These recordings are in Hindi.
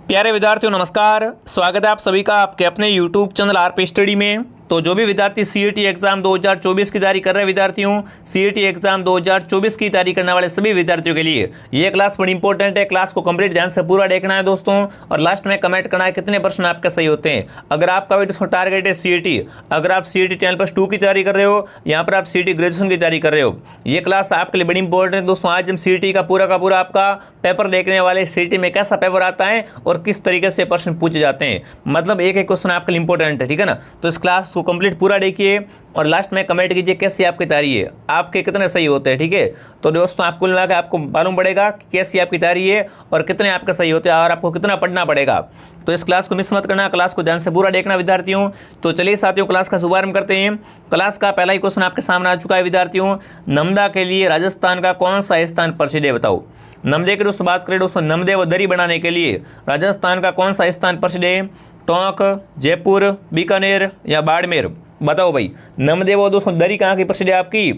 प्यारे विद्यार्थियों नमस्कार। स्वागत है आप सभी का आपके अपने यूट्यूब चैनल आरपी स्टडी में। तो जो भी विद्यार्थी सीईटी एग्जाम 2024 की तैयारी कर रहे विद्यार्थियों, सीईटी एग्जाम 2024 की तैयारी करने वाले सभी विद्यार्थियों के लिए ये क्लास बड़ी इंपॉर्टेंट है। क्लास को कंप्लीट ध्यान से पूरा देखना है दोस्तों, और लास्ट में कमेंट करना है कितने प्रश्न आपके सही होते हैं। अगर आपका भी टारगेट है सीईटी, अगर आप सीईटी 10+2 की तैयारी कर रहे हो, यहाँ पर आप सीईटी ग्रेजुएशन की तैयारी कर रहे हो, ये क्लास आपके लिए बड़ी इंपॉर्टेंट है दोस्तों। आज हम सीईटी का पूरा आपका पेपर देखने वाले, सीईटी में कैसा पेपर आता है और किस तरीके से प्रश्न पूछे जाते हैं, मतलब एक एक क्वेश्चन आपके लिए इंपॉर्टेंट है, ठीक है ना। तो इस क्लास को कंप्लीट पूरा देखिए और लास्ट में कमेंट कीजिए कैसी आपकी तैयारी है, आपके कितने सही होते हैं, ठीक है। तो दोस्तों आपको मिला के आपको मालूम पड़ेगा कि कैसी आपकी तैयारी है और कितने आपके सही होते हैं और आपको कितना पढ़ना पड़ेगा। तो इस क्लास को मिस मत करना, क्लास को ध्यान से पूरा देखना विद्यार्थियों। तो चलिए साथियों क्लास का शुभारंभ करते हैं। क्लास का पहला ही क्वेश्चन आपके सामने आ चुका है विद्यार्थियों। नर्मदा के लिए राजस्थान का कौन सा स्थान प्रसिद्ध है, बताओ। नर्मदे की दोस्तों बात करें दोस्तों, नर्मदे व दरी बनाने के लिए राजस्थान का कौन सा स्थान प्रसिद्ध है। टोंक, जयपुर, बीकानेर या बाड़मेर, बताओ भाई। नर्मदे व दोस्तों दरी कहाँ की प्रसिद्ध है आपकी।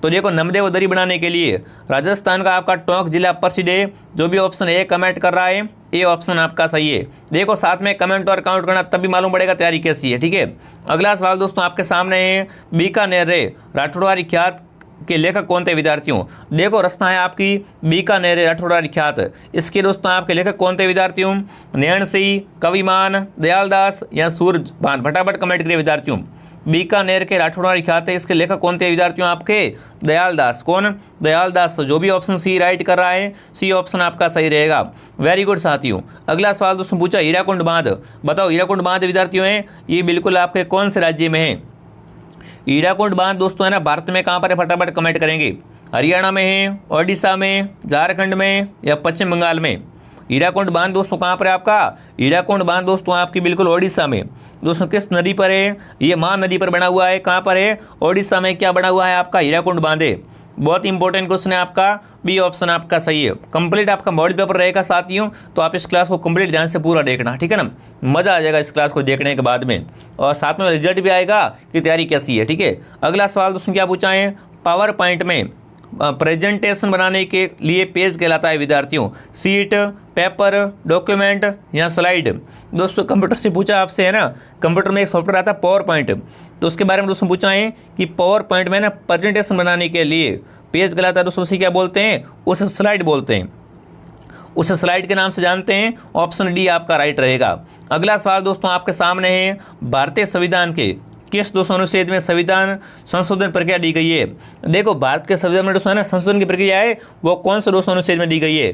तो देखो नर्मदे व दरी बनाने के लिए राजस्थान का आपका टोंक जिला प्रसिद्ध है। जो भी ऑप्शन ए कमेंट कर रहा है ये ऑप्शन आपका सही है। देखो साथ में कमेंट और काउंट करना, तभी मालूम पड़ेगा तैयारी कैसी है, ठीक है। अगला सवाल दोस्तों आपके सामने है, बीकानेर रे राठौड़वाड़ी ख्यात के लेखक कौन थे विद्यार्थियों। देखो रचना है आपकी बीकानेर राठौड़वाड़ी ख्यात, इसके दोस्तों आपके लेखक कौन थे विद्यार्थियों। नैण सिंह, कविमान, दयालदास या सूरजभान, फटाफट कमेंट करिए विद्यार्थियों। बीकानेर के राठौड़वाड़ी ख्यात है, इसके लेखक कौन थे विद्यार्थियों आपके, दयालदास। कौन, दयालदास। जो भी ऑप्शन सी राइट कर रहा है सी ऑप्शन आपका सही रहेगा। वेरी गुड साथियों। अगला सवाल दोस्तों पूछा हीराकुंड बांध, बताओ हीराकुंड बांध विद्यार्थियों है ये बिल्कुल आपके कौन से राज्य में है। हीराकुंड बांध दोस्तों है ना भारत में कहाँ पर है, फटाफट कमेंट करेंगे। हरियाणा में है, ओडिशा में, झारखंड में या पश्चिम बंगाल में। हीराकुंड बांध दोस्तों कहाँ पर है आपका, हीराकुंड बांध दोस्तों आपकी बिल्कुल ओडिशा में। दोस्तों किस नदी पर है, ये मां नदी पर बना हुआ है। कहाँ पर है, ओडिशा में। क्या बना हुआ है आपका, हीराकुंड बांध है। बहुत इंपॉर्टेंट क्वेश्चन है आपका, बी ऑप्शन आपका सही है। कंप्लीट आपका मॉडल पेपर रहेगा साथियों, तो आप इस क्लास को कंप्लीट ध्यान से पूरा देखना, ठीक है ना। मज़ा आ जाएगा इस क्लास को देखने के बाद में, और साथ में रिजल्ट भी आएगा कि तैयारी कैसी है, ठीक है। अगला सवाल दोस्तों क्या पूछा है, पावर पॉइंट में प्रेजेंटेशन बनाने के लिए पेज कहलाता है विद्यार्थियों। सीट, पेपर, डॉक्यूमेंट या स्लाइड। दोस्तों कंप्यूटर से पूछा आपसे है ना, कंप्यूटर में एक सॉफ्टवेयर आता है पावर पॉइंट, तो उसके बारे में दोस्तों पूछा है कि पावर पॉइंट में ना प्रेजेंटेशन बनाने के लिए पेज कहलाता है दोस्तों, उसे क्या बोलते हैं, उसे स्लाइड बोलते हैं। उस स्लाइड के नाम से जानते हैं, ऑप्शन डी आपका राइट रहेगा। अगला सवाल दोस्तों आपके सामने है, भारतीय संविधान के किस दोस्तों अनुच्छेद में संविधान संशोधन प्रक्रिया दी गई है। देखो भारत के संविधान में दोस्तों है ना संशोधन की प्रक्रिया है, वो कौन से दोस्तों अनुच्छेद में दी गई है।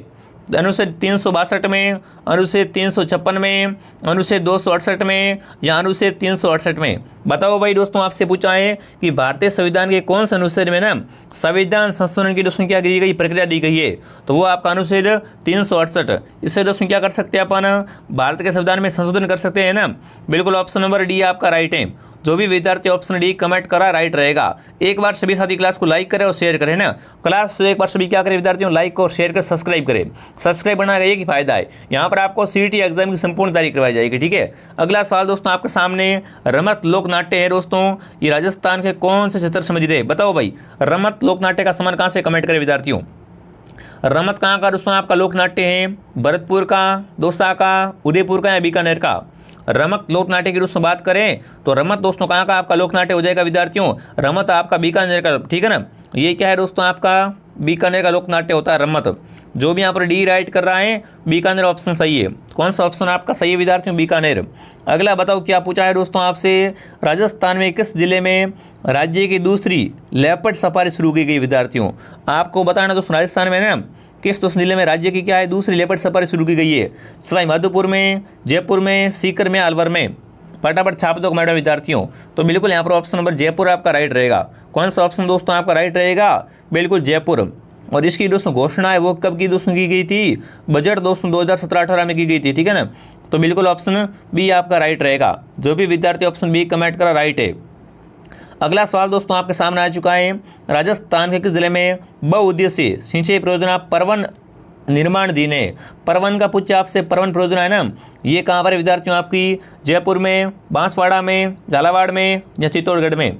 अनुच्छेद 362 में, अनुच्छेद 356 में, अनुच्छेद 268 में या अनुच्छेद 368 में, बताओ भाई। दोस्तों आपसे पूछा है कि भारतीय संविधान के कौन से अनुच्छेद में ना संविधान संशोधन की दोस्तों क्या दी गई, प्रक्रिया दी गई है, तो वो आपका अनुच्छेद 368। इससे दोस्तों क्या कर सकते हैं अपन, भारत के संविधान में संशोधन कर सकते हैं ना। बिल्कुल ऑप्शन नंबर डी आपका राइट है। जो भी विद्यार्थी ऑप्शन डी कमेंट करा राइट रहेगा। एक बार सभी साथी क्लास को लाइक करें और शेयर करें ना। क्लास को एक बार सभी क्या करें विद्यार्थियों, लाइक और शेयर कर सब्सक्राइब करें। सब्सक्राइब करना का एक ही फायदा है, यहाँ पर आपको सीईटी एग्जाम की संपूर्ण तैयारी करवाई जाएगी, ठीक है। अगला सवाल दोस्तों आपके सामने, रमत लोक नाट्य है दोस्तों, ये राजस्थान के कौन से क्षेत्र से संबंधित है, बताओ भाई। रमत लोक नाट्य का संबंध कहाँ से, कमेंट करें विद्यार्थियों। रमत कहाँ का दोस्तों आपका लोक नाट्य है, भरतपुर का, दौसा का, उदयपुर का या बीकानेर का। रमत लोक नाट्य की दोस्तों बात करें तो रमत दोस्तों कहाँ का आपका लोक नाट्य हो जाएगा विद्यार्थियों, रमत आपका बीकानेर का, ठीक है ना। ये क्या है दोस्तों आपका बीकानेर का लोक नाट्य होता है रमत। जो भी यहाँ पर डी राइट कर रहा है बीकानेर ऑप्शन सही है। कौन सा ऑप्शन आपका सही है विद्यार्थियों, बीकानेर। अगला बताओ क्या पूछा है दोस्तों आपसे, राजस्थान में किस जिले में राज्य की दूसरी लेपर्ड सफारी शुरू की गई विद्यार्थियों। आपको बताना दोस्तों राजस्थान में ना किस दोस्तों जिले में राज्य की क्या है दूसरी लेपर्ड सफारी शुरू की गई है। सवाई माधोपुर में, जयपुर में, सीकर में, अलवर में, फटाफट छाप दो कमेंट में विद्यार्थियों। तो बिल्कुल यहाँ पर ऑप्शन नंबर जयपुर आपका राइट रहेगा। कौन सा ऑप्शन दोस्तों आपका राइट रहेगा, बिल्कुल जयपुर। और इसकी दोस्तों घोषणा है वो कब की दोस्तों की गई थी, बजट दोस्तों 2017-18 में की गई थी, ठीक है ना। तो बिल्कुल ऑप्शन बी आपका राइट रहेगा। जो भी विद्यार्थी ऑप्शन बी कमेंट करा राइट है। अगला सवाल दोस्तों आपके सामने आ चुका है, राजस्थान के किस जिले में बहुउद्देशीय सिंचाई परियोजना परवन निर्माणाधीन है। परवन का पूछा आपसे, परवन परियोजना है ना, ये कहाँ पर है विद्यार्थियों आपकी, जयपुर में, बांसवाड़ा में, झालावाड़ में या चित्तौड़गढ़ में।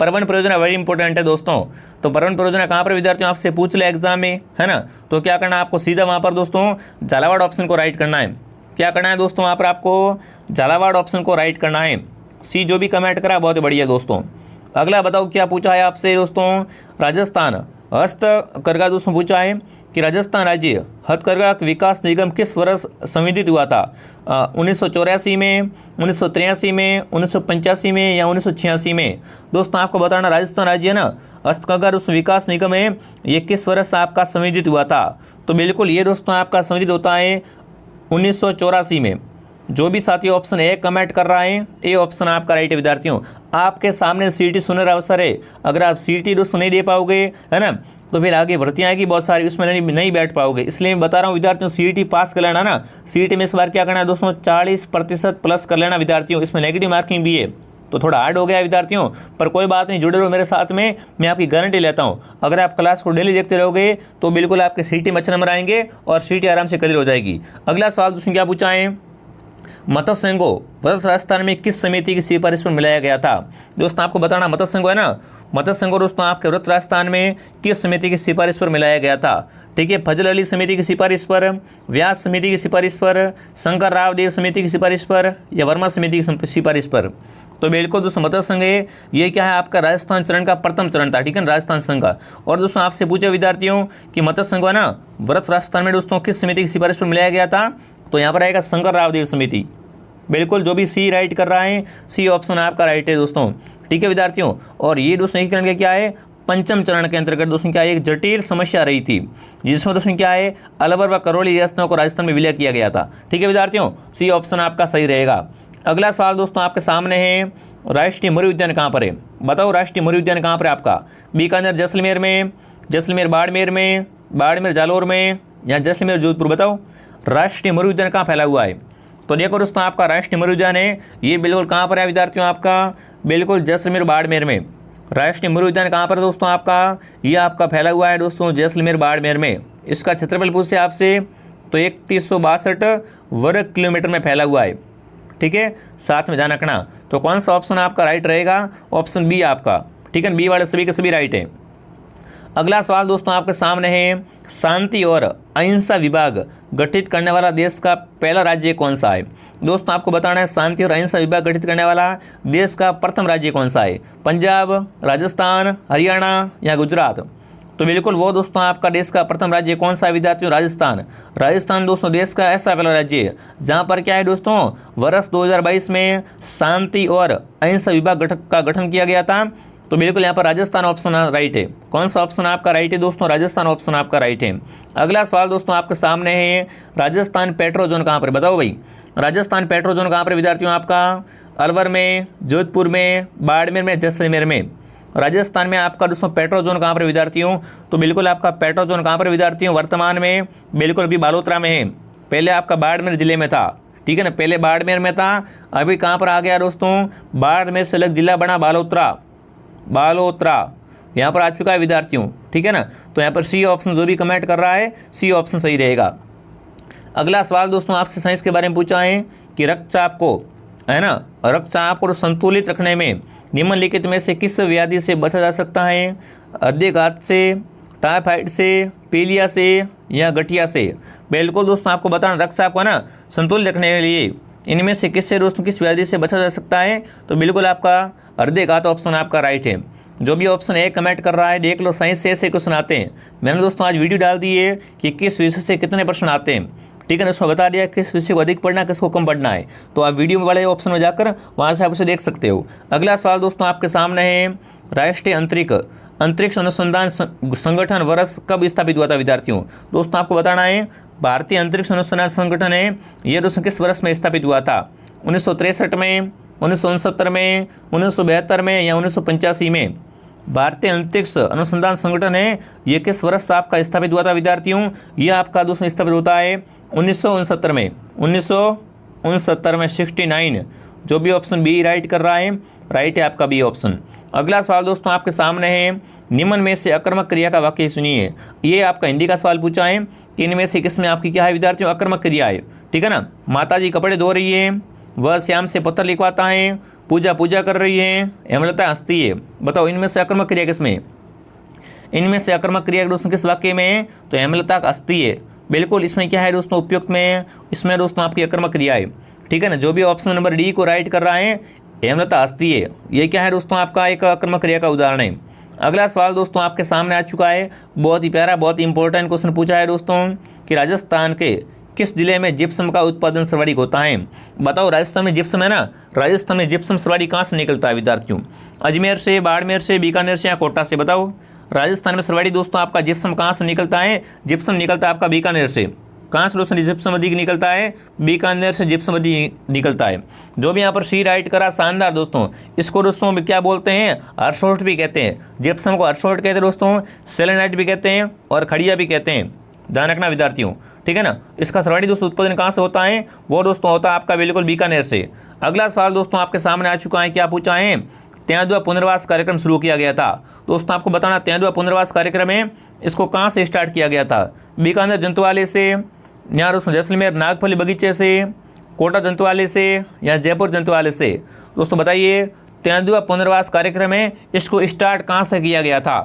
परवन परियोजना वेरी इंपॉर्टेंट है दोस्तों। तो परवन परियोजना कहाँ पर विद्यार्थियों आपसे पूछ ले एग्जाम में, है ना। तो क्या करना है आपको, सीधा वहाँ पर दोस्तों झालावाड़ ऑप्शन को राइट करना है। क्या करना है दोस्तों, वहाँ पर आपको झालावाड़ ऑप्शन को राइट करना है। सी जो भी कमेंट करा बहुत बढ़िया दोस्तों। अगला बताओ क्या पूछा है आपसे दोस्तों, राजस्थान हस्तकरघा दोस्तों पूछा है कि राजस्थान राज्य हथकरघा विकास निगम किस वर्ष संविधित हुआ था, 1984 में, 1983 में, 1985 में या 1986 में। दोस्तों आपको बताना राजस्थान राज्य है ना हस्तकरघा विकास निगम है, ये किस वर्ष आपका संविधित हुआ था। तो बिल्कुल ये दोस्तों आपका संविधित होता है 1984 में। जो भी साथी ऑप्शन ए कमेंट कर रहा है ए ऑप्शन आपका राइट है विद्यार्थियों। आपके सामने सीईटी सुनहरा अवसर है, अगर आप सीईटी दोस्तों नहीं दे पाओगे है ना तो फिर आगे भर्तियाँ आएगी बहुत सारी, उसमें नहीं बैठ पाओगे। इसलिए मैं बता रहा हूँ विद्यार्थियों सीईटी पास कर लेना ना। सीईटी में इस बार क्या करना है दोस्तों 40% प्लस कर लेना विद्यार्थियों, इसमें नेगेटिव मार्किंग भी है तो थोड़ा हार्ड हो गया विद्यार्थियों, पर कोई बात नहीं, जुड़े रहो मेरे साथ में, मैं आपकी गारंटी लेता हूँ। अगर आप क्लास को डेली देखते रहोगे तो बिल्कुल आपके सीईटी में अच्छे नंबर आएंगे और सीईटी आराम से क्लियर हो जाएगी। अगला सवाल दोस्तों क्या पूछा है, मत्स्य संघ को व्रत राजस्थान में किस समिति की सिफारिश पर मिलाया गया था। दोस्तों आपको बताना मत्स्य संघ है ना, मत्स्य संघ दोस्तों आपके व्रत राजस्थान में किस समिति की सिफारिश पर मिलाया गया था। ठीक है, फजल अली समिति की सिफारिश पर, व्यास समिति की सिफारिश पर, शंकर राव देव समिति की सिफारिश पर या वर्मा समिति की सिफारिश पर। तो बिल्कुल दोस्तों मत्स्य संघ है, ये क्या है आपका राजस्थान चरण का प्रथम चरण था। ठीक है, राजस्थान संघ का। और दोस्तों आपसे पूछे विद्यार्थियों कि मत्स्य संघ है ना व्रत राजस्थान में दोस्तों किस समिति की सिफारिश पर मिलाया गया था, तो यहाँ पर आएगा शंकर राव देव समिति। बिल्कुल जो भी सी राइट कर रहा है सी ऑप्शन आपका राइट है दोस्तों। ठीक है विद्यार्थियों, और ये दोस्तों एकीकरण का क्या है पंचम चरण के अंतर्गत दोस्तों क्या है एक जटिल समस्या रही थी, जिसमें दोस्तों क्या है अलवर व करौली रियासतों को राजस्थान में विलय किया गया था। ठीक है विद्यार्थियों, सी ऑप्शन आपका सही रहेगा। अगला सवाल दोस्तों आपके सामने है, राष्ट्रीय मृग उद्यान कहाँ पर है। बताओ राष्ट्रीय मृग उद्यान कहाँ पर है आपका, बीकानेर जैसलमेर में, जैसलमेर बाड़मेर में, बाड़मेर जालौर में या जैसलमेर जोधपुर। बताओ राष्ट्रीय मृग उद्यान कहाँ फैला हुआ है। तो देखो दोस्तों आपका राष्ट्रीय मृग उद्यान है ये बिल्कुल कहाँ पर है विद्यार्थियों, आपका बिल्कुल जैसलमेर बाड़मेर में। राष्ट्रीय मृग उद्यान कहाँ पर दोस्तों आपका, ये आपका फैला हुआ है दोस्तों जैसलमेर बाड़मेर में। इसका क्षेत्रफल पूछे आपसे तो 3162 वर्ग किलोमीटर में फैला हुआ है। ठीक है, साथ में ध्यान रखना। तो कौन सा ऑप्शन आपका राइट रहेगा, ऑप्शन बी आपका। ठीक है, बी वाले सभी के सभी राइट है। अगला सवाल दोस्तों आपके सामने है, शांति और अहिंसा विभाग गठित करने वाला देश का पहला राज्य कौन सा है। दोस्तों आपको बताना है शांति और अहिंसा विभाग गठित करने वाला देश का प्रथम राज्य कौन सा है, पंजाब, राजस्थान, हरियाणा या गुजरात। तो बिल्कुल वो दोस्तों आपका देश का प्रथम राज्य कौन सा है विद्यार्थियों, राजस्थान। राजस्थान दोस्तों देश का ऐसा पहला राज्य है जहाँ पर क्या है दोस्तों वर्ष 2022 में शांति और अहिंसा विभाग का गठन किया गया था। तो बिल्कुल यहाँ पर राजस्थान ऑप्शन राइट है। कौन सा ऑप्शन आपका राइट है दोस्तों, राजस्थान ऑप्शन आपका राइट है। अगला सवाल दोस्तों आपके सामने है, राजस्थान पेट्रो जोन कहाँ पर, बताओ भाई राजस्थान पेट्रो जोन कहाँ पर विद्यार्थियों, आपका अलवर में, जोधपुर में, बाड़मेर में, जैसलमेर में। राजस्थान में आपका दोस्तों पेट्रो जोन कहाँ पर विद्यार्थियों, तो बिल्कुल आपका पेट्रो जोन कहाँ पर विद्यार्थियों, वर्तमान में बिल्कुल अभी बालोतरा में है। पहले आपका बाड़मेर जिले में था। ठीक है ना, पहले बाड़मेर में था, अभी कहाँ पर आ गया दोस्तों, बाड़मेर से अलग जिला बना बालोतरा, बालोतरा यहाँ पर आ चुका है विद्यार्थियों। ठीक है ना, तो यहाँ पर सी ऑप्शन जो भी कमेंट कर रहा है सी ऑप्शन सही रहेगा। अगला सवाल दोस्तों आपसे साइंस के बारे में पूछा है कि रक्तचाप को है ना रक्तचाप को संतुलित रखने में निम्नलिखित में से किस व्याधि से बचा जा सकता है, हृदयघात से, टाइफाइड से, पीलिया से या गठिया से। बिल्कुल दोस्तों आपको बताना रक्तचाप को ना संतुलित रखने के लिए इनमें से किससे दोस्तों किस व्याधि से बचा जा सकता है, तो बिल्कुल आपका हृदयघात ऑप्शन आपका राइट है। जो भी ऑप्शन ए कमेंट कर रहा है देख लो, साइंस से ऐसे क्वेश्चन आते हैं। मैंने दोस्तों आज वीडियो डाल दी है कि किस विषय से कितने प्रश्न आते हैं। ठीक है ना, उसमें बता दिया किस विषय को अधिक पढ़ना है किसको कम पढ़ना है, तो आप वीडियो वाले ऑप्शन में जाकर वहाँ से आप उसे देख सकते हो। अगला सवाल दोस्तों आपके सामने है, राष्ट्रीय अंतरिक्ष अनुसंधान संगठन वर्ष कब स्थापित हुआ था विद्यार्थियों। दोस्तों आपको बताना है भारतीय अंतरिक्ष अनुसंधान संगठन है ये दोस्तों किस वर्ष में स्थापित हुआ था, 1963 में, 1969 में, 1972 में या 1985 में। भारतीय अंतरिक्ष अनुसंधान संगठन है ये किस वर्ष आपका स्थापित हुआ था विद्यार्थियों, ये आपका दोस्तों स्थापित होता है 1969 में, 1969 में 69। जो भी ऑप्शन बी राइट कर रहा है राइट है आपका बी ऑप्शन। अगला सवाल दोस्तों आपके सामने है, निम्न में से अकर्मक क्रिया का वाक्य सुनिए। ये आपका हिंदी का सवाल पूछा है कि इनमें से किसमें आपकी क्या है विद्यार्थियों, अकर्मक क्रिया है। ठीक है ना, माता जी कपड़े धो रही है, वह श्याम से पत्र लिखवाता है, पूजा कर रही है, हेमलता हंसती है। बताओ इनमें से अकर्मक क्रिया किसमें, इनमें से अकर्मक क्रिया दोस्तों किस वाक्य में है, तो हेमलता हंसती है। बिल्कुल इसमें क्या है दोस्तों, उपयुक्त में इसमें दोस्तों आपकी अकर्मक क्रिया है, ठीक है ना। जो भी ऑप्शन नंबर डी को राइट कर रहा है हेमलता हस्ती है, ये क्या है दोस्तों आपका एक अकर्मक क्रिया का उदाहरण है। अगला सवाल दोस्तों आपके सामने आ चुका है, बहुत ही प्यारा बहुत ही इंपॉर्टेंट क्वेश्चन पूछा है दोस्तों कि राजस्थान के किस जिले में जिप्सम का उत्पादन सर्वाधिक होता है। बताओ, राजस्थान में जिप्सम है ना, राजस्थान में जिप्सम सर्वाधिक कहाँ से निकलता है विद्यार्थियों? अजमेर से, बाड़मेर से, बीकानेर से या कोटा से? बताओ, राजस्थान में सर्वाधिक दोस्तों आपका जिप्सम कहाँ से निकलता है? जिप्सम निकलता है आपका बीकानेर से। कहाँ से दोस्तों जिप्सम अधिक निकलता है? बीकानेर से जिप्सम अधिक निकलता है। जो भी यहाँ पर सी राइट करा, शानदार दोस्तों। इसको दोस्तों क्या बोलते हैं? अर्शोल्ट भी कहते हैं। जिप्सम को अर्शोल्ट कहते हैं दोस्तों, सेलेनाइट भी कहते हैं और खड़िया भी कहते हैं। ध्यान रखना विद्यार्थियों, ठीक है ना। इसका सर्वाधिक दोस्तों उत्पादन कहाँ से होता है? वो दोस्तों होता है आपका बिल्कुल बीकानेर से। अगला सवाल दोस्तों आपके सामने आ चुका है, क्या पूछा है? तेंदुआ पुनर्वास कार्यक्रम शुरू किया गया था। दोस्तों आपको बताना, तेंदुआ पुनर्वास कार्यक्रम है, इसको कहाँ से स्टार्ट किया गया था? बीकानेर जंतुआलय से, यहाँ दोस्तों जैसलमेर नागफली बगीचे से, कोटा जंतुआलय से या जयपुर जंतुआलय से? दोस्तों बताइए, तेंदुआ पुनर्वास कार्यक्रम है, इसको स्टार्ट कहाँ से किया गया था?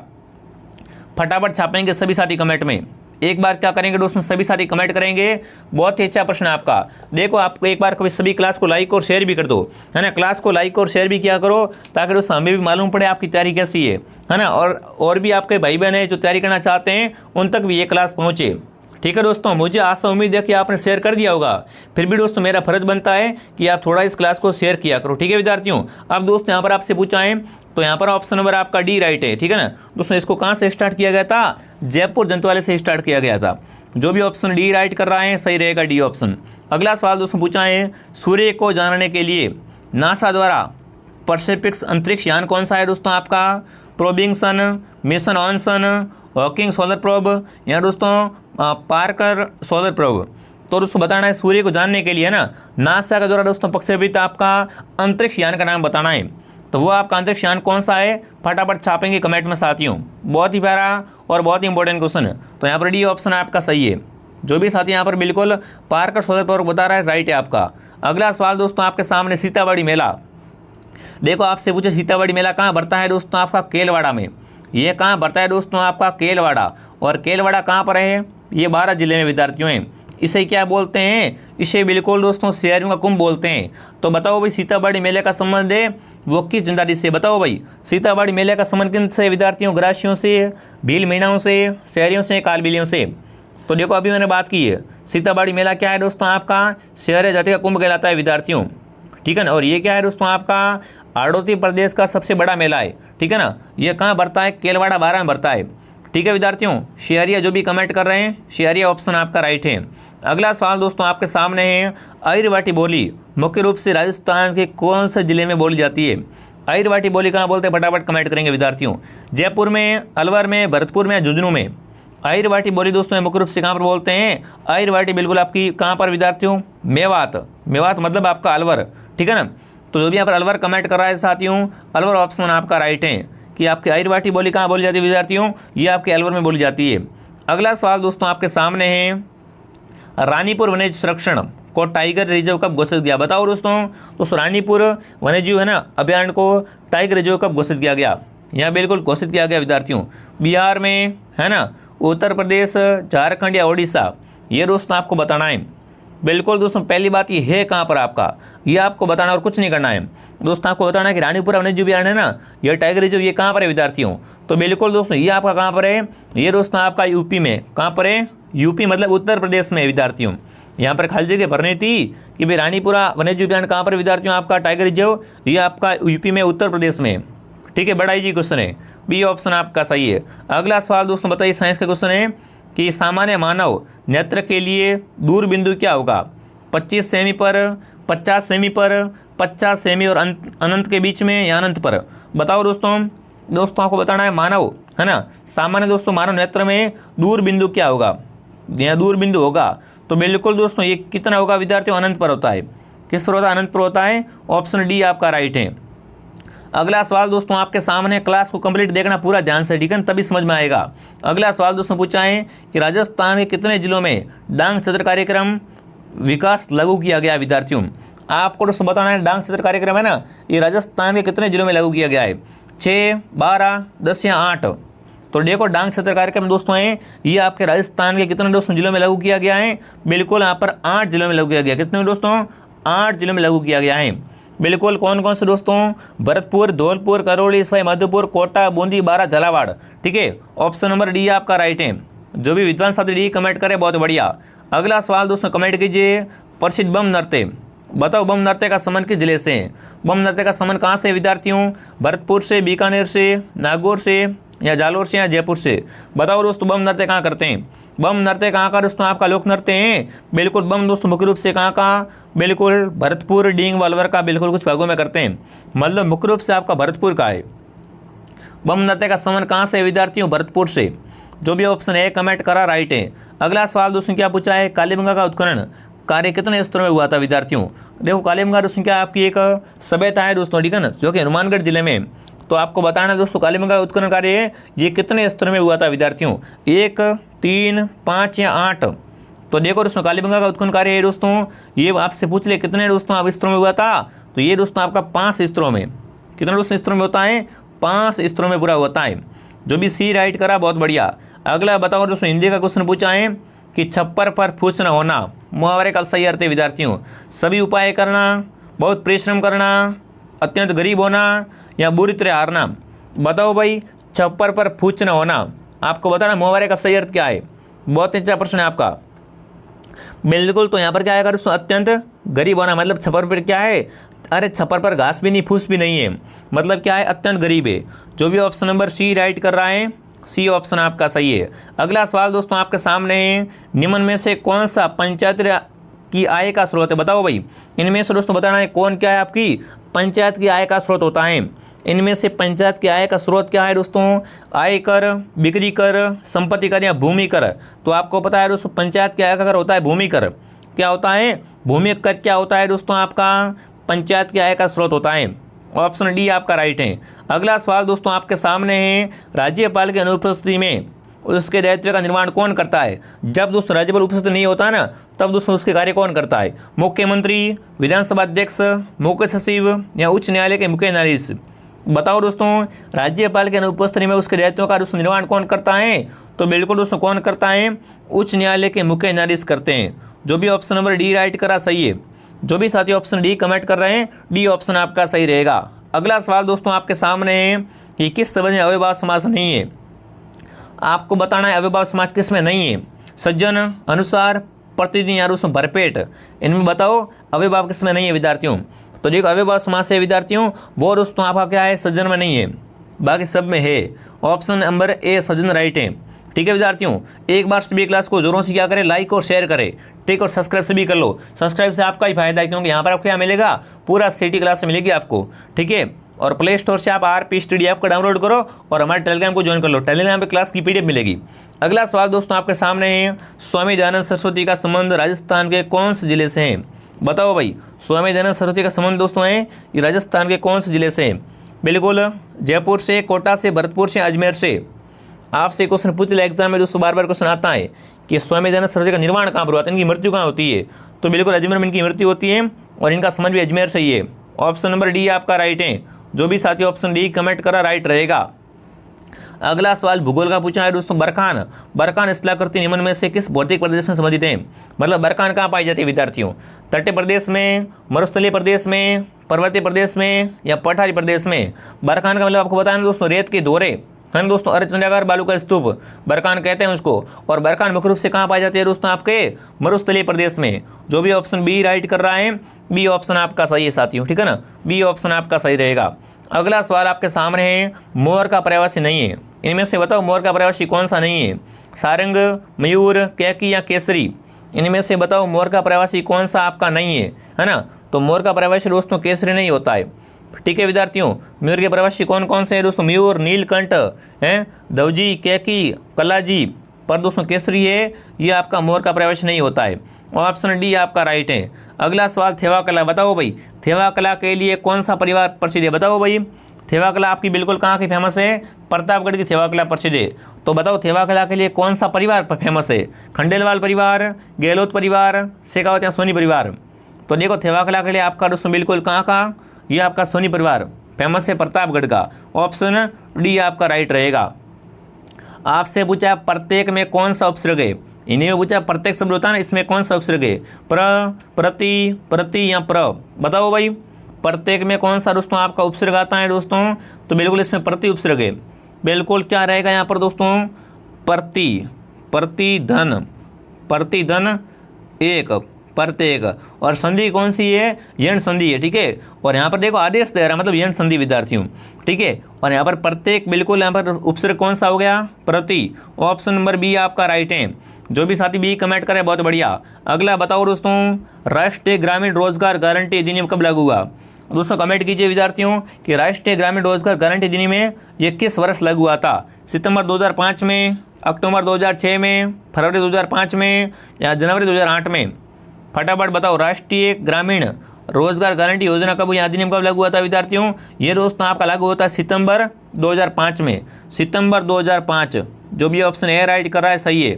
फटाफट छापेंगे सभी साथी कमेंट में। एक बार क्या करेंगे दोस्तों, सभी साथी कमेंट करेंगे। बहुत ही अच्छा प्रश्न है आपका। देखो, आप एक बार कभी सभी क्लास को लाइक और शेयर भी कर दो, है ना। क्लास को लाइक और शेयर भी किया करो ताकि दोस्तों हमें भी मालूम पड़े आपकी तैयारी कैसी है ना। और भी आपके भाई बहन है जो तैयारी करना चाहते हैं, उन तक भी ये क्लास पहुँचे, ठीक है दोस्तों। मुझे आशा उम्मीद है कि आपने शेयर कर दिया होगा। फिर भी दोस्तों मेरा फर्ज बनता है कि आप थोड़ा इस क्लास को शेयर किया करो, ठीक है विद्यार्थियों। अब दोस्तों यहाँ पर आपसे पूछा है, तो यहाँ पर ऑप्शन नंबर आपका डी राइट है, ठीक है ना दोस्तों। इसको कहाँ से स्टार्ट किया गया था? जयपुर जंतुआलय से स्टार्ट किया गया था। जो भी ऑप्शन डी राइट कर रहा है सही रहेगा, डी ऑप्शन। अगला सवाल दोस्तों पूछा है, सूर्य को जानने के लिए नासा द्वारा परसेपिक्स अंतरिक्ष यान कौन सा है दोस्तों आपका? Probing sun, mission on sun, Hawking solar probe या दोस्तों पार्कर सोलर प्रोब? तो दोस्तों बताना है सूर्य को जानने के लिए, है ना, नासा के द्वारा दोस्तों प्रक्षेपित आपका अंतरिक्ष यान का नाम बताना है। तो वो आपका अंतरिक्ष यान कौन सा है? फटाफट छापेंगे कमेंट में साथियों। बहुत ही प्यारा और बहुत ही इंपॉर्टेंट क्वेश्चन है। तो यहाँ पर डी ऑप्शन आपका सही है। जो भी साथी यहाँ पर बिल्कुल पार्कर सोलर प्रोब बता रहा है, राइट है आपका। अगला सवाल दोस्तों आपके सामने, सीतामढ़ी मेला। देखो, आपसे पूछे सीतामढ़ी मेला कहाँ बढ़ता है दोस्तों आपका? केलवाड़ा में। ये कहाँ बढ़ता है दोस्तों आपका? केलवाड़ा। और केलवाड़ा कहाँ पर है? ये 12 जिले में विद्यार्थियों हैं। इसे क्या बोलते हैं? इसे बिल्कुल दोस्तों शहरों का कुंभ बोलते हैं। तो बताओ भाई, सीतामढ़ी मेले का संबंध है वो किस जनजाति से? बताओ भाई, सीतामढ़ी मेले का संबंध किन से विद्यार्थियों? ग्रासियों से, भील मीणाओं से, शहरियों से, कालबिलियों से? तो देखो, अभी मैंने बात की है, सीतामढ़ी मेला क्या है दोस्तों आपका? शहर जाति का कुंभ कहलाता है विद्यार्थियों, ठीक है ना। और ये क्या है दोस्तों आपका? आड़ोती प्रदेश का सबसे बड़ा मेला है, ठीक है ना। ये कहाँ बढ़ता है? केलवाड़ा 12 में बढ़ता है, ठीक है विद्यार्थियों। शहरिया जो भी कमेंट कर रहे हैं, शहरिया ऑप्शन आपका राइट है। अगला सवाल दोस्तों आपके सामने है, आर्यवाटी बोली मुख्य रूप से राजस्थान के कौन से जिले में बोली जाती है? आर्यवाटी बोली कहाँ बोलते हैं? फटाफट कमेंट करेंगे विद्यार्थियों। जयपुर में, अलवर में, भरतपुर में या झुंझुनू में? आर्यवाटी बोली दोस्तों मुख्य रूप से कहाँ पर बोलते हैं? आर्यवाटी बिल्कुल आपकी कहाँ पर विद्यार्थियों? मेवात। मेवात मतलब आपका अलवर, ठीक है ना। तो जो भी यहाँ पर अलवर कमेंट कर रहा है साथियों, अलवर ऑप्शन आपका राइट है कि आपकी आर्यवाटी बोली कहाँ बोली जाती है विद्यार्थियों? ये आपके अलवर में बोली जाती है। अगला सवाल दोस्तों आपके सामने है, रानीपुर वन्य संरक्षण को टाइगर रिजर्व कब घोषित किया? बताओ दोस्तों रानीपुर वन्यजीव है ना अभ्यारण्य को टाइगर रिजर्व कब घोषित किया गया? यहाँ बिल्कुल घोषित किया गया विद्यार्थियों, बिहार में, है ना, उत्तर प्रदेश, झारखंड या उड़ीसा? ये दोस्तों आपको बताना है। बिल्कुल दोस्तों, पहली बात ये है कहाँ पर आपका, ये आपको बताना और कुछ नहीं करना है दोस्तों। आपको बताना है कि रानीपुर वन्यजीव अभ्यारण्य है ना, ये टाइगर रिजर्व, ये कहाँ पर है विद्यार्थियों? तो बिल्कुल दोस्तों ये आपका कहाँ पर है? ये दोस्तों आपका यूपी में। कहाँ पर है? यूपी मतलब उत्तर प्रदेश में विद्यार्थियों। यहाँ पर खाली जगह भरनी थी कि भाई रानीपुरा वन्यजीव अभ्यारण्य कहाँ पर विद्यार्थियों आपका? टाइगर रिजर्व, ये आपका यूपी में, उत्तर प्रदेश में, ठीक है। बड़ा इजी क्वेश्चन है, बी ऑप्शन आपका सही है। अगला सवाल दोस्तों बताइए, साइंस का क्वेश्चन है कि सामान्य मानव नेत्र के लिए दूर बिंदु क्या होगा? 25 सेमी पर, 50 सेमी पर, 50 सेमी और अनंत के बीच में या अनंत पर? बताओ दोस्तों आपको बताना है मानव, है ना, सामान्य दोस्तों मानव नेत्र में दूर बिंदु क्या होगा? यहाँ दूर बिंदु होगा तो बिल्कुल दोस्तों ये कितना होगा विद्यार्थियों? अनंत पर होता है। किस पर होता है? अनंत पर होता है। ऑप्शन डी आपका राइट है। अगला सवाल दोस्तों आपके सामने, क्लास को कंप्लीट देखना पूरा ध्यान से, ठीक है, तभी समझ में आएगा। अगला सवाल दोस्तों पूछा है कि राजस्थान के कितने जिलों में डांग क्षेत्र कार्यक्रम विकास लागू किया गया विद्यार्थियों? आपको दोस्तों बताना है, डांग क्षेत्र कार्यक्रम है ना, ये राजस्थान के कितने जिलों में लागू किया गया है? 6, 12, 10 या 8? तो देखो डांग क्षेत्र कार्यक्रम दोस्तों है ये आपके राजस्थान के कितने दोस्तों जिलों में लागू किया गया है, बिल्कुल यहाँ पर 8 जिलों में लागू किया गया। कितने में दोस्तों, 8 जिलों में लागू किया गया है। बिल्कुल कौन कौन से दोस्तों, भरतपुर, धौलपुर, करौली, सवाई माधोपुर, कोटा, बूंदी, बारा, झालावाड़। ठीक है, ऑप्शन नंबर डी आपका राइट है। जो भी विद्वान साथी डी कमेंट करे बहुत बढ़िया। अगला सवाल दोस्तों कमेंट कीजिए, प्रसिद्ध बम नृत्य बताओ, बम नृत्य का संबंध किस जिले से है? बम नृत्य का संबंध कहाँ से विद्यार्थियों, भरतपुर से, बीकानेर से, नागौर से, या जालोर से, या जयपुर से? बताओ दोस्तों बम नृत्य कहाँ करते हैं? बम नृत्य कहाँ का दोस्तों आपका लोक नृत्य है? बिल्कुल बम दोस्तों मुख्य रूप से कहाँ का, बिल्कुल भरतपुर, डींग, वलवर का बिल्कुल कुछ भागों में करते हैं, मतलब मुख्य रूप से आपका भरतपुर का है। बम नृत्य का संबंध कहाँ से विद्यार्थियों, भरतपुर से। जो भी ऑप्शन है कमेंट करा राइट है। अगला सवाल दोस्तों क्या पूछा है, कालीगंगा का उत्खनन कार्य कितने स्तरों में हुआ था विद्यार्थियों? देखो कालीगंगा दोस्तों क्या आपकी एक सभ्यता है दोस्तों, ठीक है ना, जो कि हनुमानगढ़ जिले में। तो आपको बताना दोस्तों कालीगंगा का उत्खनन कार्य है ये कितने स्तरों में हुआ था विद्यार्थियों, 1, 3, 5 या 8? तो देखो दोस्तों कालीगंगा का उत्खनन कार्य है दोस्तों, ये आपसे पूछ ले कितने दोस्तों आप स्तरों में हुआ था, तो ये दोस्तों आपका 5 स्तरों में। कितने दोस्तों स्तरों में होता है, 5 स्तरों में पूरा होता है। जो भी सी राइट करा बहुत बढ़िया। अगला बताओ दोस्तों हिंदी का क्वेश्चन पूछा है कि छप्पर पर फूस न होना मुहावरे का सही अर्थ है विद्यार्थियों, सभी उपाय करना, बहुत परिश्रम करना, अत्यंत गरीब होना, या बुरी तरह हारना? बताओ भाई, छप्पर पर फूस न होना आपको बताना मुहावरे का सही अर्थ क्या है? बहुत अच्छा प्रश्न है आपका। बिल्कुल, तो यहाँ पर क्या आएगा दोस्तों, अत्यंत गरीब होना। मतलब छप्पर पर क्या है, अरे छप्पर पर घास भी नहीं, फूस भी नहीं है, मतलब क्या है, अत्यंत गरीब है। जो भी ऑप्शन नंबर सी राइट कर रहा है, सी ऑप्शन आपका सही है। अगला सवाल दोस्तों आपके सामने है, निम्न में से कौन सा पंचायत की आय का स्रोत है? बताओ भाई, इनमें से दोस्तों बताना है कौन क्या है आपकी पंचायत की आय का स्रोत होता है। इनमें से पंचायत की आय का स्रोत क्या है दोस्तों, आय कर, बिक्री कर, संपत्ति कर, या भूमि कर? तो आपको पता है दोस्तों पंचायत की आय का कर होता है भूमि कर। क्या होता है, भूमि कर क्या होता है दोस्तों आपका पंचायत की आय का स्रोत होता है। ऑप्शन डी आपका राइट है। अगला सवाल दोस्तों आपके सामने है, राज्यपाल की अनुपस्थिति में उसके दायित्व का निर्वहन कौन करता है? जब दोस्तों राज्यपाल उपस्थित नहीं होता ना, तब दोस्तों उसके कार्य कौन करता है? मुख्यमंत्री, विधानसभा अध्यक्ष, मुख्य सचिव, या उच्च न्यायालय के मुख्य न्यायाधीश? बताओ दोस्तों, राज्यपाल की अनुपस्थिति में उसके दायित्वों का दोस्तों निर्वहन कौन करता है? तो बिल्कुल दोस्तों कौन करता है, उच्च न्यायालय के मुख्य न्यायाधीश करते हैं। जो भी ऑप्शन नंबर डी राइट करा सही है। जो भी साथी ऑप्शन डी कमेंट कर रहे हैं, डी ऑप्शन आपका सही रहेगा। अगला सवाल दोस्तों आपके सामने है कि किस तरह में अव्ययभाव समास नहीं है? आपको बताना है अव्ययभाव समास किस में नहीं है, सज्जन, अनुसार, प्रतिदिन, या दोस्तों भरपेट? इनमें बताओ अव्ययभाव किस में नहीं है विद्यार्थियों? तो देखो अव्ययभाव समास है विद्यार्थियों, वो दोस्तों आपका क्या है, सज्जन में नहीं है, बाकी सब में है। Option number A Sajjan right है। ठीक है विद्यार्थियों, एक बार सभी क्लास को जोरों से क्या करें, लाइक और शेयर करें, ठीक, और सब्सक्राइब से भी कर लो। सब्सक्राइब से आपका ही फायदा है, क्योंकि यहाँ पर आपको क्या मिलेगा, पूरा सिटी क्लास मिलेगी आपको, ठीक है। और प्ले स्टोर से आप RP स्टडी ऐप को डाउनलोड करो और हमारे टेलीग्राम को ज्वाइन कर लो, टेलीग्राम पे क्लास की PDF मिलेगी। अगला सवाल दोस्तों आपके सामने है, स्वामी दयानंद सरस्वती का संबंध राजस्थान के कौन से जिले से है? बताओ भाई, स्वामी दयानंद सरस्वती का संबंध दोस्तों है ये राजस्थान के कौन से जिले से है? बिल्कुल जयपुर से, कोटा से, भरतपुर से, अजमेर से। आपसे क्वेश्चन पूछ ले एग्जाम में दोस्तों, बार बार क्वेश्चन आता है कि स्वामी दयानंद सरस्वती का निर्माण कहाँ पर हुआ था, इनकी मृत्यु कहाँ होती है? तो बिल्कुल अजमेर में इनकी मृत्यु होती है, और इनका संबंध भी अजमेर से ही है। ऑप्शन नंबर डी आपका राइट है। जो भी साथी ऑप्शन डी कमेंट करा राइट रहेगा। अगला सवाल भूगोल का पूछा है दोस्तों, बरखान, बरखान स्थलाकृति निम्न में से किस भौतिक प्रदेश में संबंधित है? मतलब बरखान कहाँ पाई जाती है विद्यार्थियों, तटीय प्रदेश में, मरुस्थलीय प्रदेश में, पर्वतीय प्रदेश में, या पठारी प्रदेश में? बरखान का मतलब आपको बताना दोस्तों रेत के दौरे है ना दोस्तों, अर्धचंद्राकार बालू का स्तूप बरखान कहते हैं उसको। और बरखान मुख्य रूप से कहाँ पाई जाती है दोस्तों, आपके मरुस्थलीय प्रदेश में। जो भी ऑप्शन बी राइट कर रहा है, बी ऑप्शन आपका सही है साथियों, ठीक है ना, बी ऑप्शन आपका सही रहेगा। अगला सवाल आपके सामने है, मोर का पर्यायवाची नहीं है, इनमें से बताओ मोर का पर्यायवाची कौन सा नहीं है? सारंग, मयूर, कैकी, या केसरी? इनमें से बताओ मोर का पर्यायवाची कौन सा आपका नहीं है ना? तो मोर का पर्यायवाची दोस्तों केसरी नहीं होता है, ठीक है विद्यार्थियों। मयूर के पर्यायवाची कौन कौन से हैं दोस्तों? मयूर, नीलकंठ हैं, दवजी, कैकी, कलाजी, पर दोस्तों केसरी है ये आपका मोर का पर्यायवाची नहीं होता है। ऑप्शन डी आपका राइट है। अगला सवाल थेवा कला, बताओ भाई थेवा कला के लिए कौन सा परिवार प्रसिद्ध है? बताओ भाई थेवा कला आपकी बिल्कुल कहाँ की फेमस है? प्रतापगढ़ की थेवा कला प्रसिद्ध है। तो बताओ थेवा कला के लिए कौन सा परिवार फेमस है? खंडेलवाल परिवार, गहलोत परिवार, शेखावत या सोनी परिवार? तो देखो थेवा कला के लिए आपका दोस्तों बिल्कुल कहाँ का, ये आपका सोनी परिवार फेमस है, प्रतापगढ़ का। ऑप्शन डी आपका राइट रहेगा। आपसे पूछा प्रत्येक में कौन सा उपसर्ग है, हिंदी में पूछा प्रत्येक शब्द होता है ना, इसमें कौन सा उपसर्ग है, प्रति, प्रति या प्र, बताओ भाई प्रत्येक में कौन सा दोस्तों आपका उपसर्ग आता है दोस्तों, तो बिल्कुल इसमें प्रति उपसर्ग है, बिल्कुल क्या रहेगा यहाँ पर दोस्तों, प्रति, प्रतिधन, प्रतिधन एक, प्रत्येक, और संधि कौन सी है, यण संधि है, ठीक है। और यहाँ पर देखो आदेश दे रहा मतलब यण संधि विद्यार्थियों, ठीक है। और यहाँ पर प्रत्येक बिल्कुल यहाँ पर उपसर्ग कौन सा हो गया, प्रति, ऑप्शन नंबर बी आपका राइट है। जो भी साथी बी कमेंट करें बहुत बढ़िया। अगला बताओ दोस्तों, राष्ट्रीय ग्रामीण रोजगार गारंटी अधिनियम कब लागू हुआ, दोस्तों कमेंट कीजिए विद्यार्थियों कि राष्ट्रीय ग्रामीण रोजगार गारंटी अधिनियम में ये किस वर्ष लागू हुआ था, सितंबर 2005 में, अक्टूबर 2006 में, फरवरी 2005 में या जनवरी 2008 में, फटाफट बताओ। राष्ट्रीय ग्रामीण रोजगार गारंटी योजना कब या अधिनियम कब लागू हुआ था विद्यार्थियों, ये दोस्तों आपका लागू होता है सितंबर 2005 में, सितंबर 2005। जो भी ऑप्शन ए राइट कर रहा है सही है।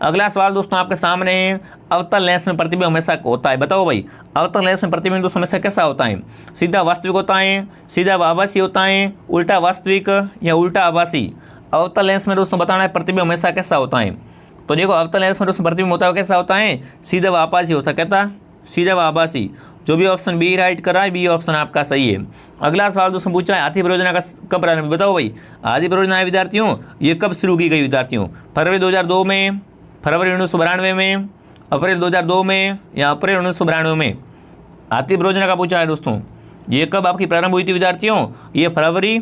अगला सवाल दोस्तों आपके सामने है, अवतल लेंस में प्रतिबिंब हमेशा होता है, बताओ भाई अवतल लेंस में प्रतिबिंब दोस्तों हमेशा कैसा होता है, सीधा वास्तविक होता है, सीधा आभासी होता है, उल्टा वास्तविक या उल्टा आभासी। अवतल लेंस में दोस्तों बताना है प्रतिबिंब हमेशा कैसा होता है, तो देखो अवतल लेंस में दोस्तों प्रतिबिंब होता है कैसा होता है, सीधा व आभासी होता है, कहता सीधा व आभासी। जो भी ऑप्शन बी राइट कर रहा है, बी ऑप्शन आपका सही है। अगला सवाल दोस्तों पूछा है, हाथी परियोजना का कब प्रारंभ, बताओ भाई हाथी परियोजना है विद्यार्थियों ये कब शुरू की गई विद्यार्थियों, फरवरी 2002 में, फरवरी 1992 में, अप्रैल 2002 में या अप्रैल 1992 में। हाथी परियोजना का पूछा है दोस्तों, ये कब आपकी प्रारंभ हुई थी विद्यार्थियों, ये फरवरी,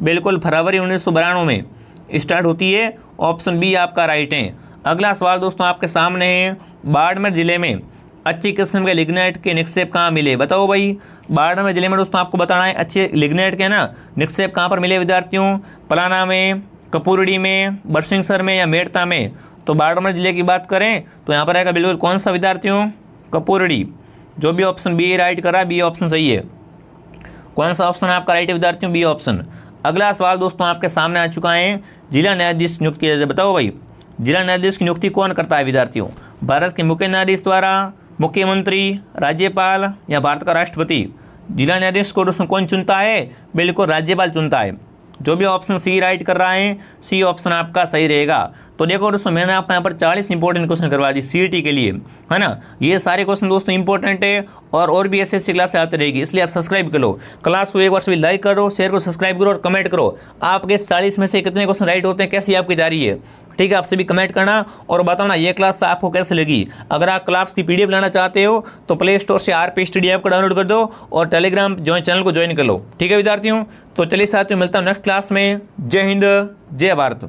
बिल्कुल फरवरी 1992 में स्टार्ट होती है, ऑप्शन बी आपका राइट है। अगला सवाल दोस्तों आपके सामने है, बाड़मेर जिले में अच्छी किस्म के लिग्नाइट के निक्षेप कहाँ मिले, बताओ भाई बाड़मेर जिले में दोस्तों आपको बताना है अच्छे लिग्नाइट के ना निक्षेप कहाँ पर मिले विद्यार्थियों, पलाना में, कपूरड़ी में, बरसिंहसर में या मेड़ता में। तो बाड़मेर जिले की बात करें तो यहाँ पर आएगा बिल्कुल कौन सा विद्यार्थियों, कपूरड़ी। जो भी ऑप्शन बी राइट कर रहा है, बी ऑप्शन सही है। कौन सा ऑप्शन आपका राइट है विद्यार्थियों, बी ऑप्शन। अगला सवाल दोस्तों आपके सामने आ चुका है, जिला न्यायाधीश नियुक्त किया जाए, बताओ भाई जिला न्यायाधीश की नियुक्ति कौन करता है विद्यार्थियों, भारत के मुख्य न्यायाधीश द्वारा, मुख्यमंत्री, राज्यपाल या भारत का राष्ट्रपति। जिला न्यायाधीश को दोस्तों कौन चुनता है, बिल्कुल राज्यपाल चुनता है। जो भी ऑप्शन सी राइट कर रहा है, सी ऑप्शन आपका सही रहेगा। तो देखो दोस्तों मैंने आपको यहाँ पर 40 इंपॉर्टेंट क्वेश्चन करवा दी सीईटी के लिए, है ना। ये सारे क्वेश्चन दोस्तों इंपॉर्टेंट है और भी ऐसी क्लास आती रहेगी, इसलिए आप सब्सक्राइब कर लो। क्लास को एक बार सभी लाइक करो, शेयर करो, सब्सक्राइब करो और कमेंट करो आपके 40 में से कितने क्वेश्चन राइट होते हैं, कैसी आपकी तैयारी है, ठीक है। आप सभी कमेंट करना और बताना ये क्लास आपको कैसे लगी। अगर आप क्लास की पीडीएफ लेना चाहते हो तो प्ले स्टोर से आरपी स्टडी ऐप को डाउनलोड कर दो और टेलीग्राम चैनल को ज्वाइन कर लो, ठीक है विद्यार्थियों। तो चलिए साथियों मिलता हूँ नेक्स्ट क्लास में। जय हिंद, जय भारत।